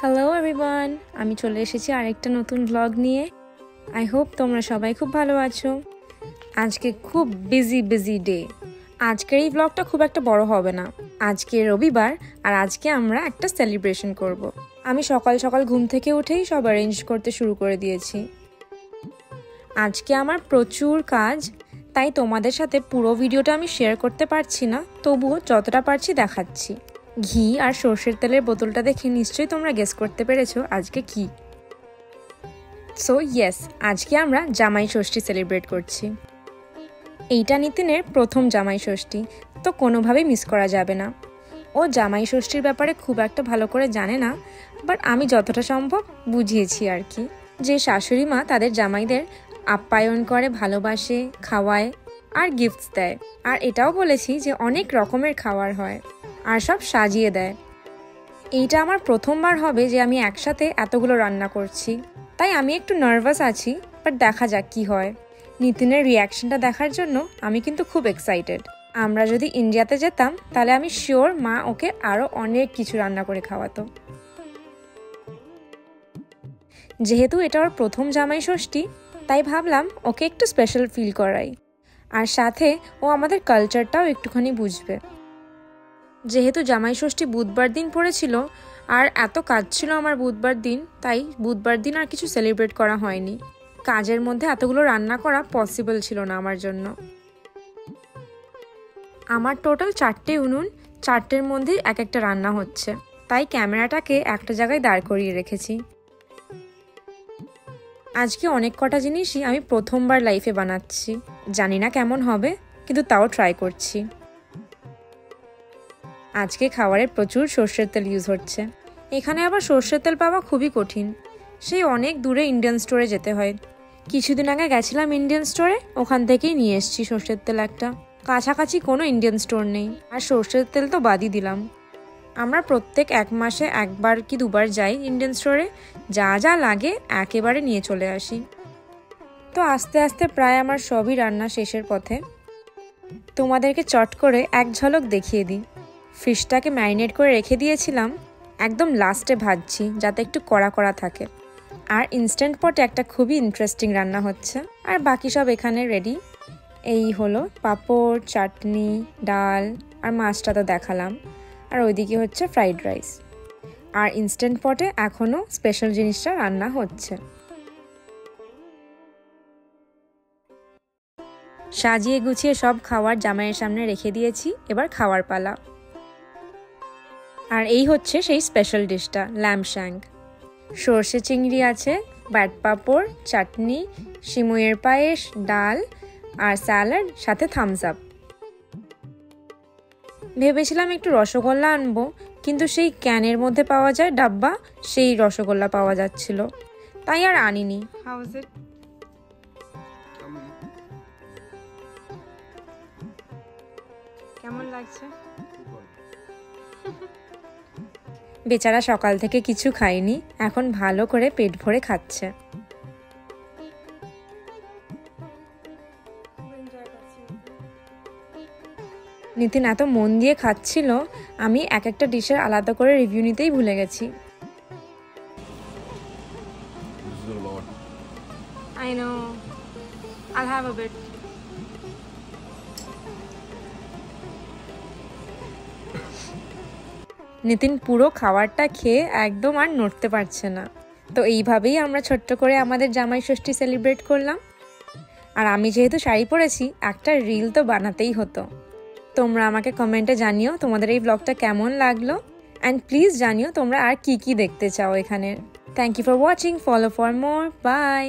Hello everyone, আমি চলে এসেছি আরেকটা নতুন ব্লগ নিয়ে। আই হোপ তোমরা সবাই খুব ভালো আছো। আজকে খুব বিজি ডে। আজকের এই ব্লগটা খুব একটা বড় হবে না। আজকে রবিবার আর আজকে আমরা একটা সেলিব্রেশন করব। আমি সকাল সকাল ঘুম থেকে উঠেই সব অ্যারেঞ্জ করতে শুরু করে দিয়েছি। আজকে আমার প্রচুর কাজ, তাই তোমাদের সাথে পুরো ভিডিওটা আমি শেয়ার করতে পারছি না, তবুও যতটা পারছি দেখাচ্ছি। ঘি আর সর্ষের তেলের বোতলটা দেখে নিশ্চয়ই তোমরা গেস করতে পেরেছো আজকে কি। সো ইয়েস, আজকে আমরা জামাই ষষ্ঠী সেলিব্রেট করছি। এইটা নিতিনের প্রথম জামাই ষষ্ঠী, তো কোনোভাবেই মিস করা যাবে না। ও জামাই ষষ্ঠীর ব্যাপারে খুব একটা ভালো করে জানে না, বাট আমি যতটা সম্ভব বুঝিয়েছি আর কি, যে শাশুড়ি মা তাদের জামাইদের আপ্যায়ন করে, ভালোবাসে, খাওয়ায় আর গিফটস দেয়। আর এটাও বলেছি যে অনেক রকমের খাবার হয় আর সব সাজিয়ে দেয়। এইটা আমার প্রথমবার হবে যে আমি একসাথে এতগুলো রান্না করছি, তাই আমি একটু নার্ভাস আছি, বাট দেখা যাক কি হয়। নিতিনের রিয়াকশনটা দেখার জন্য আমি কিন্তু খুব এক্সাইটেড। আমরা যদি ইন্ডিয়াতে যেতাম তাহলে আমি শিওর মা ওকে আরও অনেক কিছু রান্না করে খাওয়াতো। যেহেতু এটা ওর প্রথম জামাই ষষ্ঠী, তাই ভাবলাম ওকে একটু স্পেশাল ফিল করাই, আর সাথে ও আমাদের কালচারটাও একটুখানি বুঝবে। যেহেতু জামাই ষষ্ঠী বুধবার দিন পড়েছিল আর এত কাজ ছিল আমার বুধবার দিন, তাই বুধবার দিন আর কিছু সেলিব্রেট করা হয়নি। কাজের মধ্যে এতগুলো রান্না করা পসিবল ছিল না আমার জন্য। আমার টোটাল 4টে উনুন, 4টের মধ্যে এক একটা রান্না হচ্ছে, তাই ক্যামেরাটাকে একটা জায়গায় দাঁড় করিয়ে রেখেছি। আজকে অনেক কটা জিনিসই আমি প্রথমবার লাইফে বানাচ্ছি। জানি না কেমন হবে, কিন্তু তাও ট্রাই করছি। আজকে খাবারে প্রচুর সর্ষের তেল ইউজ হচ্ছে। এখানে আবার সর্ষের তেল পাওয়া খুবই কঠিন, সেই অনেক দূরে ইন্ডিয়ান স্টোরে যেতে হয়। কিছুদিন আগে গেছিলাম ইন্ডিয়ান স্টোরে, ওখান থেকেই নিয়ে এসেছি সর্ষের তেল একটা। কাছাকাছি কোনো ইন্ডিয়ান স্টোর নেই, আর সর্ষের তেল তো বাদই দিলাম। আমরা প্রত্যেক 1 মাসে 1বার কি 2বার যাই ইন্ডিয়ান স্টোরে, যা যা লাগে একেবারে নিয়ে চলে আসি। তো আস্তে আস্তে প্রায় আমার সবই রান্না শেষের পথে। তোমাদেরকে চট করে এক ঝলক দেখিয়ে দিই। ফিশটাকে ম্যারিনেট করে রেখে দিয়েছিলাম, একদম লাস্টে ভাজছি যাতে একটু কড়া কড়া থাকে। আর ইনস্ট্যান্ট পটে একটা খুবই ইন্টারেস্টিং রান্না হচ্ছে, আর বাকি সব এখানে রেডি। এই হলো পাঁপড়, চাটনি, ডাল আর মাছটা তো দেখালাম, আর ওইদিকে হচ্ছে ফ্রাইড রাইস। আর ইনস্ট্যান্ট পটে এখনও স্পেশাল জিনিসটা রান্না হচ্ছে। সাজিয়ে গুছিয়ে সব খাবার জামাইয়ের সামনে রেখে দিয়েছি, এবার খাওয়ার পালা। আর এই হচ্ছে সেই স্পেশাল ডিশটা, ল্যাম্ব শ্যাঙ্ক। সর্ষে চিংড়ি আছে, ব্যাট পাঁপড়, চাটনি, সিমুইয়ের পায়েস, ডাল আর স্যালাড, সাথে থামস আপ। ভেবেছিলাম একটু রসগোল্লা আনবো, কিন্তু সেই ক্যানের মধ্যে পাওয়া যায় ডাব্বা, সেই রসগোল্লা পাওয়া যাচ্ছিল, তাই আর আনিনি। How is it? কেমন লাগছে? বেচারা সকাল থেকে কিছু খায়নি, এখন ভালো করে পেট ভরে খাচ্ছে। নিতিন এত মন দিয়ে খাচ্ছিল, আমি এক একটা ডিশের আলাদা করে রিভিউ নিতেই ভুলে গেছি। I know. I'll have a bit. Nitin পুরো খাবারটা খেয়ে একদম আর নড়তে পারছে না। তো এইভাবেই আমরা ছোট্ট করে আমাদের জামাই ষষ্ঠী সেলিব্রেট করলাম। আর আমি যেহেতু শাড়ি পরেছি, একটা রিল তো বানাতেই হতো। তোমরা আমাকে কমেন্টে জানিও তোমাদের এই ব্লগটা কেমন লাগলো, অ্যান্ড প্লিজ জানিও তোমরা আর কি কি দেখতে চাও এখানে। Thank you for watching, follow for more, by.